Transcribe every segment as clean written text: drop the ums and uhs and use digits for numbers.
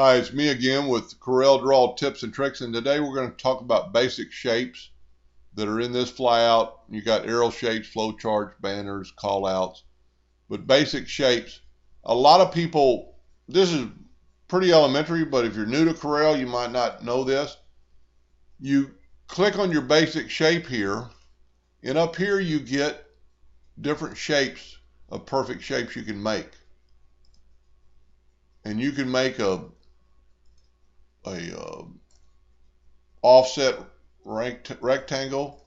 Hi, it's me again with Corel Draw Tips and Tricks, and today we're going to talk about basic shapes that are in this flyout. You got arrow shapes, flowcharts, banners, callouts, but basic shapes. A lot of people, this is pretty elementary, but if you're new to Corel, you might not know this. You click on your basic shape here, and up here you get different shapes of perfect shapes you can make. And you can make a offset rectangle.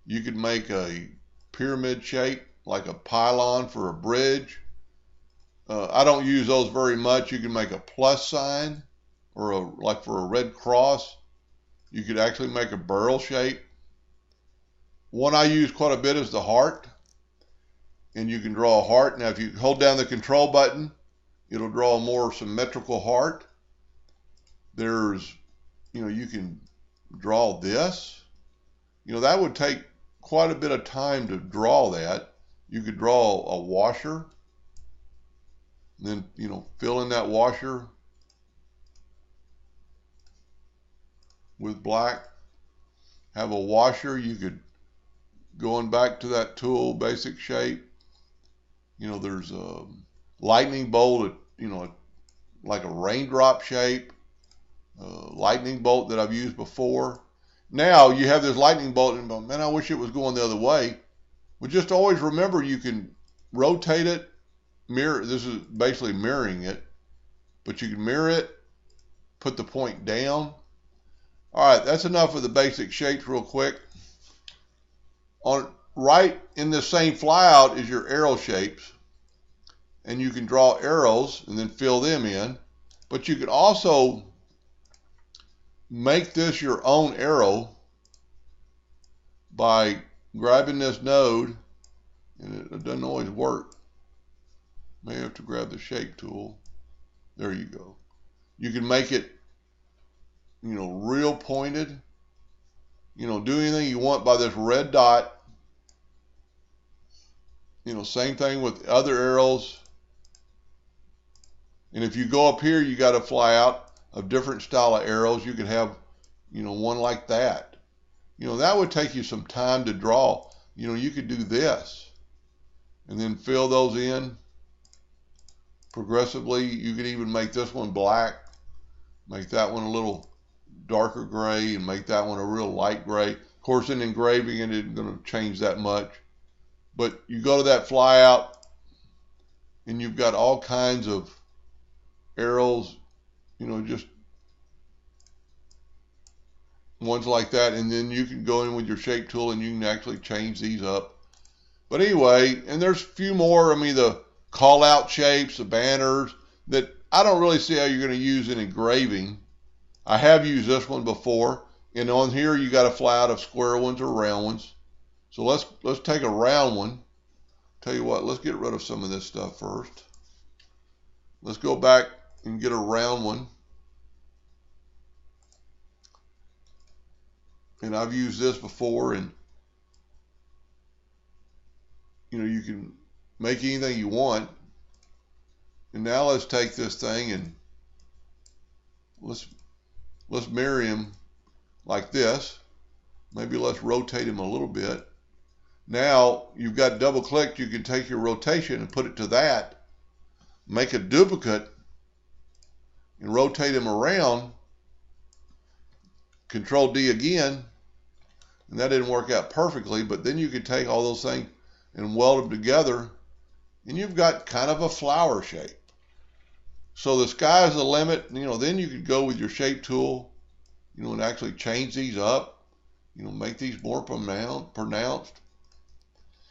You could make a pyramid shape like a pylon for a bridge. I don't use those very much. You can make a plus sign or like for a red cross. You could actually make a barrel shape. One I use quite a bit is the heart, and you can draw a heart. Now if you hold down the control button, it'll draw a more symmetrical heart. There's, you can draw this. That would take quite a bit of time to draw that. You could draw a washer, and then, fill in that washer with black. Have a washer. You could, going back to that tool, basic shape, there's a lightning bolt, like a raindrop shape, lightning bolt that I've used before. Now you have this lightning bolt, and man, I wish it was going the other way. But just always remember, you can rotate it, mirror. This is basically mirroring it, but you can mirror it, put the point down. All right, that's enough of the basic shapes real quick. Right in the same flyout is your arrow shapes, and you can draw arrows and then fill them in. But you can also make this your own arrow by grabbing this node, and it doesn't always work. May have to grab the shape tool. There you go. You can make it, real pointed. Do anything you want by this red dot. Same thing with other arrows. And if you go up here, you got a flyout of different style of arrows. You could have, one like that. That would take you some time to draw. You could do this and then fill those in progressively. You could even make this one black, make that one a little darker gray, and make that one a real light gray. Of course, in engraving, it isn't going to change that much. But you go to that flyout, and you've got all kinds of arrows, just ones like that, and then you can go in with your shape tool and you can actually change these up. But anyway, and there's a few more. The call out shapes, the banners, that I don't really see how you're going to use in engraving. I have used this one before, and on here you got a flyout of square ones or round ones. So let's take a round one. Tell you what, let's get rid of some of this stuff first. Let's go back and get a round one. And I've used this before, and you can make anything you want. And now let's take this thing and let's mirror him like this. Maybe let's rotate him a little bit. Now you've got double clicked. You can take your rotation and put it to that. Make a duplicate and rotate him around. Control D again. And that didn't work out perfectly, but then you could take all those things and weld them together, and you've got kind of a flower shape. So the sky's the limit. Then you could go with your shape tool, and actually change these up, make these more pronounced.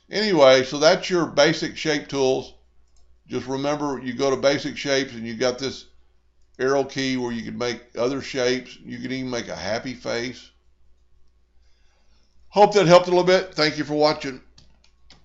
Anyway, so that's your basic shape tools. Just remember, you go to basic shapes, and you got this arrow key where you can make other shapes. You can even make a happy face. Hope that helped a little bit. Thank you for watching.